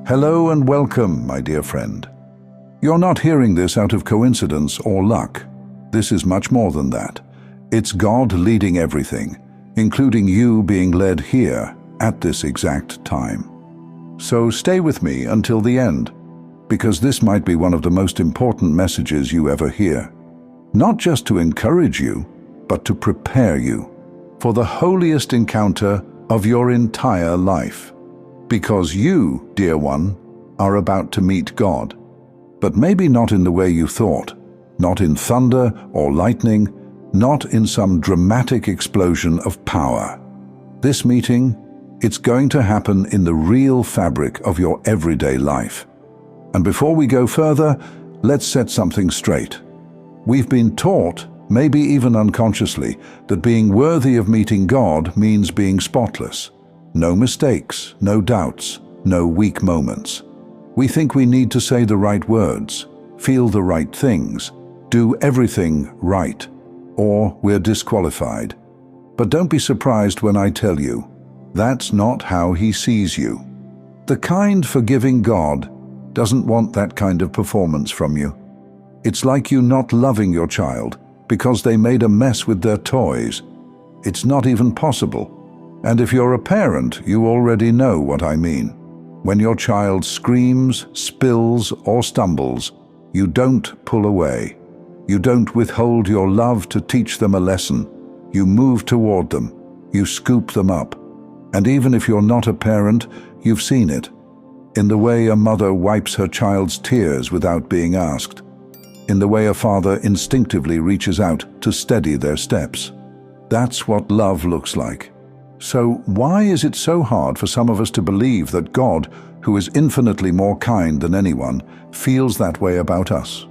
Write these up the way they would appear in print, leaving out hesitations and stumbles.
Hello and welcome, my dear friend. You're not hearing this out of coincidence or luck. This is much more than that. It's God leading everything, including you being led here at this exact time. So stay with me until the end, because this might be one of the most important messages you ever hear. Not just to encourage you, but to prepare you for the holiest encounter of your entire life. Because you, dear one, are about to meet God. But maybe not in the way you thought, not in thunder or lightning, not in some dramatic explosion of power. This meeting, it's going to happen in the real fabric of your everyday life. And before we go further, let's set something straight. We've been taught, maybe even unconsciously, that being worthy of meeting God means being spotless. No mistakes, no doubts, no weak moments. We think we need to say the right words, feel the right things, do everything right, or we're disqualified. But don't be surprised when I tell you, that's not how He sees you. The kind, forgiving God doesn't want that kind of performance from you. It's like you not loving your child because they made a mess with their toys. It's not even possible. And if you're a parent, you already know what I mean. When your child screams, spills, or stumbles, you don't pull away. You don't withhold your love to teach them a lesson. You move toward them. You scoop them up. And even if you're not a parent, you've seen it. In the way a mother wipes her child's tears without being asked. In the way a father instinctively reaches out to steady their steps. That's what love looks like. So why is it so hard for some of us to believe that God, who is infinitely more kind than anyone, feels that way about us?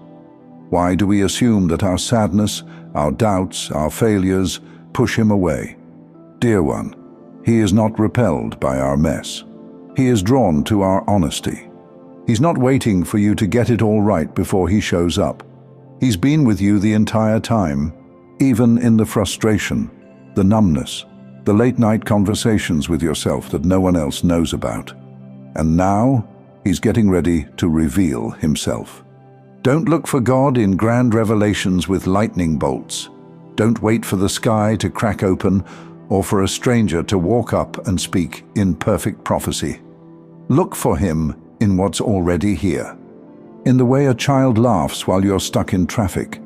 Why do we assume that our sadness, our doubts, our failures push Him away? Dear one, He is not repelled by our mess. He is drawn to our honesty. He's not waiting for you to get it all right before He shows up. He's been with you the entire time, even in the frustration, the numbness, the late-night conversations with yourself that no one else knows about. And now, He's getting ready to reveal Himself. Don't look for God in grand revelations with lightning bolts. Don't wait for the sky to crack open or for a stranger to walk up and speak in perfect prophecy. Look for Him in what's already here. In the way a child laughs while you're stuck in traffic.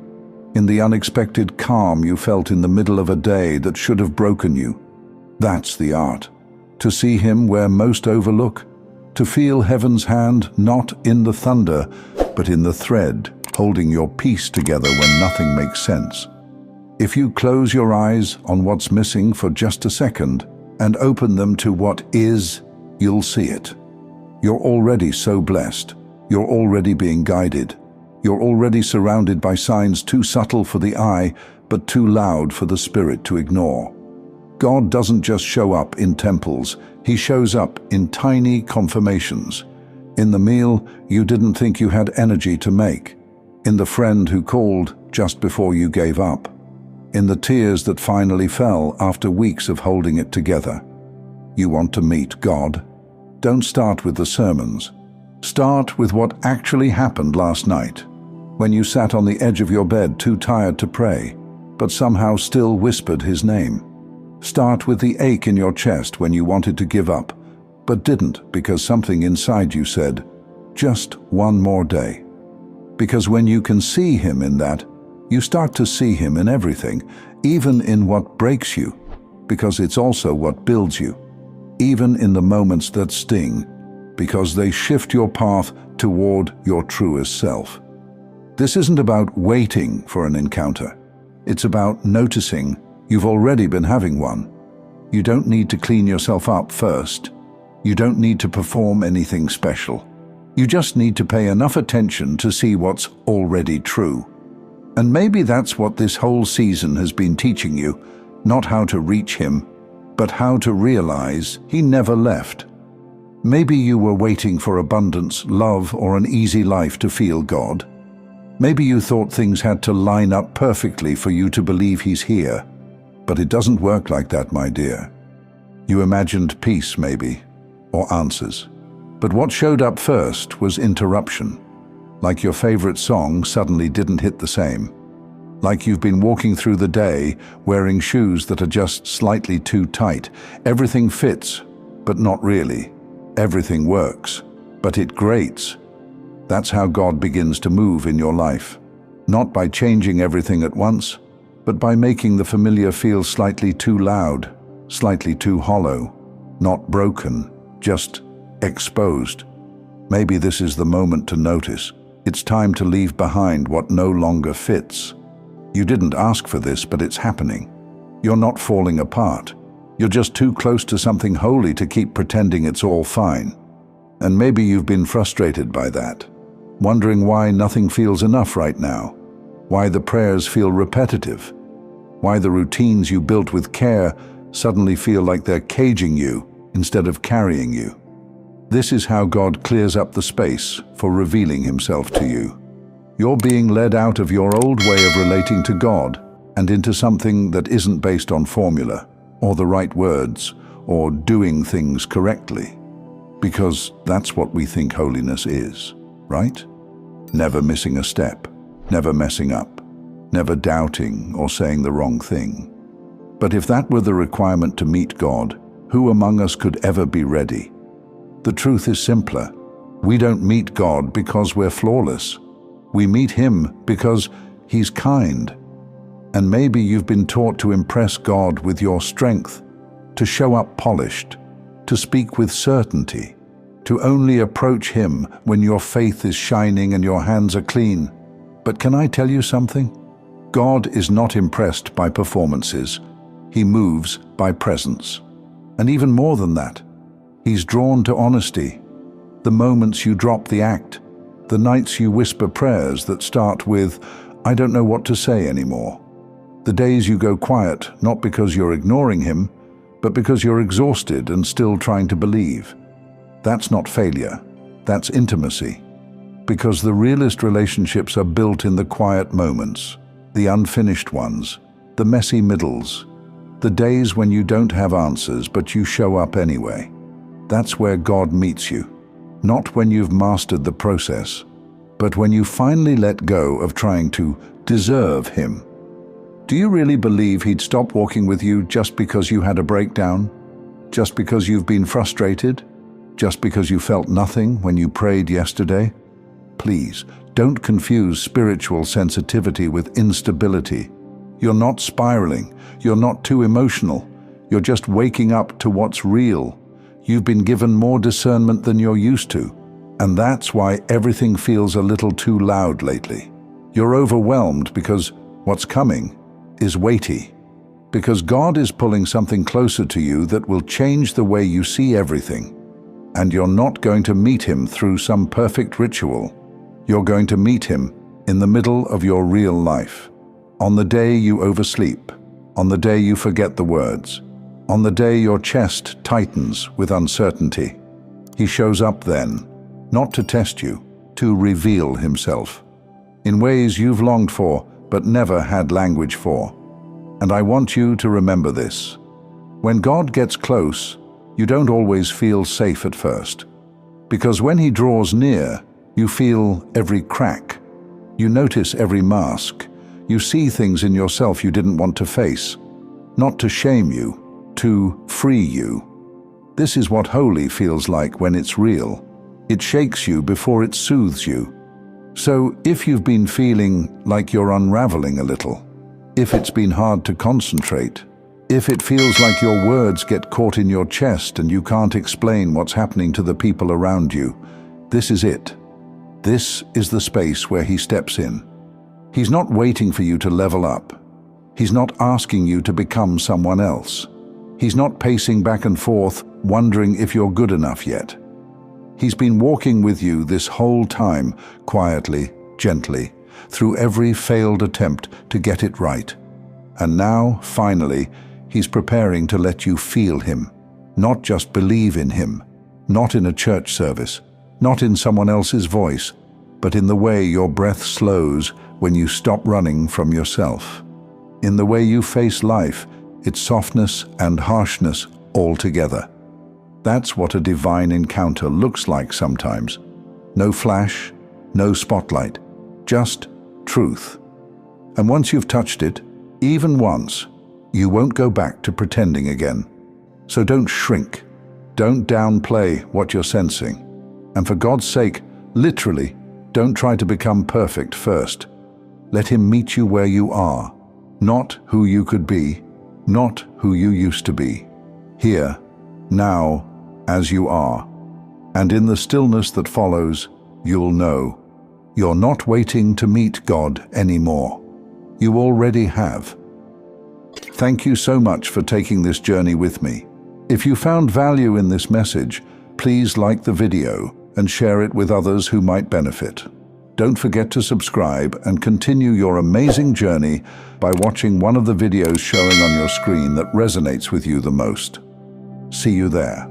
In the unexpected calm you felt in the middle of a day that should have broken you. That's the art. To see Him where most overlook. To feel heaven's hand not in the thunder, but in the thread, holding your peace together when nothing makes sense. If you close your eyes on what's missing for just a second and open them to what is, you'll see it. You're already so blessed. You're already being guided. You're already surrounded by signs too subtle for the eye, but too loud for the spirit to ignore. God doesn't just show up in temples. He shows up in tiny confirmations. In the meal you didn't think you had energy to make. In the friend who called just before you gave up. In the tears that finally fell after weeks of holding it together. You want to meet God? Don't start with the sermons. Start with what actually happened last night, when you sat on the edge of your bed too tired to pray, but somehow still whispered His name. Start with the ache in your chest when you wanted to give up, but didn't because something inside you said, just one more day. Because when you can see Him in that, you start to see Him in everything, even in what breaks you, because it's also what builds you. Even in the moments that sting, because they shift your path toward your truest self. This isn't about waiting for an encounter. It's about noticing you've already been having one. You don't need to clean yourself up first. You don't need to perform anything special. You just need to pay enough attention to see what's already true. And maybe that's what this whole season has been teaching you, not how to reach Him, but how to realize He never left. Maybe you were waiting for abundance, love, or an easy life to feel God. Maybe you thought things had to line up perfectly for you to believe He's here. But it doesn't work like that, my dear. You imagined peace, maybe, or answers. But what showed up first was interruption. Like your favorite song suddenly didn't hit the same. Like you've been walking through the day wearing shoes that are just slightly too tight. Everything fits, but not really. Everything works, but it grates. That's how God begins to move in your life. Not by changing everything at once, but by making the familiar feel slightly too loud, slightly too hollow, not broken, just exposed. Maybe this is the moment to notice. It's time to leave behind what no longer fits. You didn't ask for this, but it's happening. You're not falling apart. You're just too close to something holy to keep pretending it's all fine. And maybe you've been frustrated by that, wondering why nothing feels enough right now, why the prayers feel repetitive, why the routines you built with care suddenly feel like they're caging you instead of carrying you. This is how God clears up the space for revealing himself to you. You're being led out of your old way of relating to God and into something that isn't based on formula, or the right words, or doing things correctly. Because that's what we think holiness is, right? Never missing a step, never messing up, never doubting or saying the wrong thing. But if that were the requirement to meet God, who among us could ever be ready? The truth is simpler. We don't meet God because we're flawless. We meet him because he's kind. And maybe you've been taught to impress God with your strength, to show up polished, to speak with certainty, to only approach him when your faith is shining and your hands are clean. But can I tell you something? God is not impressed by performances. He moves by presence. And even more than that, he's drawn to honesty. The moments you drop the act, the nights you whisper prayers that start with, "I don't know what to say anymore." The days you go quiet, not because you're ignoring him, but because you're exhausted and still trying to believe. That's not failure, that's intimacy. Because the realest relationships are built in the quiet moments, the unfinished ones, the messy middles, the days when you don't have answers but you show up anyway. That's where God meets you. Not when you've mastered the process, but when you finally let go of trying to deserve him. Do you really believe he'd stop walking with you just because you had a breakdown? Just because you've been frustrated? Just because you felt nothing when you prayed yesterday? Please, don't confuse spiritual sensitivity with instability. You're not spiraling. You're not too emotional. You're just waking up to what's real. You've been given more discernment than you're used to, and that's why everything feels a little too loud lately. You're overwhelmed because what's coming is weighty, because God is pulling something closer to you that will change the way you see everything. And you're not going to meet him through some perfect ritual. You're going to meet him in the middle of your real life, on the day you oversleep, on the day you forget the words, on the day your chest tightens with uncertainty. He shows up then, not to test you, to reveal himself, in ways you've longed for but never had language for. And I want you to remember this. When God gets close, you don't always feel safe at first. Because when he draws near, you feel every crack. You notice every mask. You see things in yourself you didn't want to face. Not to shame you, to free you. This is what holy feels like when it's real. It shakes you before it soothes you. So if you've been feeling like you're unraveling a little, if it's been hard to concentrate, if it feels like your words get caught in your chest and you can't explain what's happening to the people around you, this is it. This is the space where he steps in. He's not waiting for you to level up. He's not asking you to become someone else. He's not pacing back and forth, wondering if you're good enough yet. He's been walking with you this whole time, quietly, gently, through every failed attempt to get it right. And now, finally, he's preparing to let you feel him, not just believe in him, not in a church service, not in someone else's voice, but in the way your breath slows when you stop running from yourself. In the way you face life, its softness and harshness all together. That's what a divine encounter looks like sometimes. No flash, no spotlight, just truth. And once you've touched it, even once, you won't go back to pretending again. So don't shrink. Don't downplay what you're sensing. And for God's sake, literally, don't try to become perfect first. Let Him meet you where you are, not who you could be, not who you used to be. Here, now, as you are. And in the stillness that follows, you'll know you're not waiting to meet God anymore. You already have. Thank you so much for taking this journey with me. If you found value in this message, please like the video and share it with others who might benefit. Don't forget to subscribe and continue your amazing journey by watching one of the videos showing on your screen that resonates with you the most. See you there.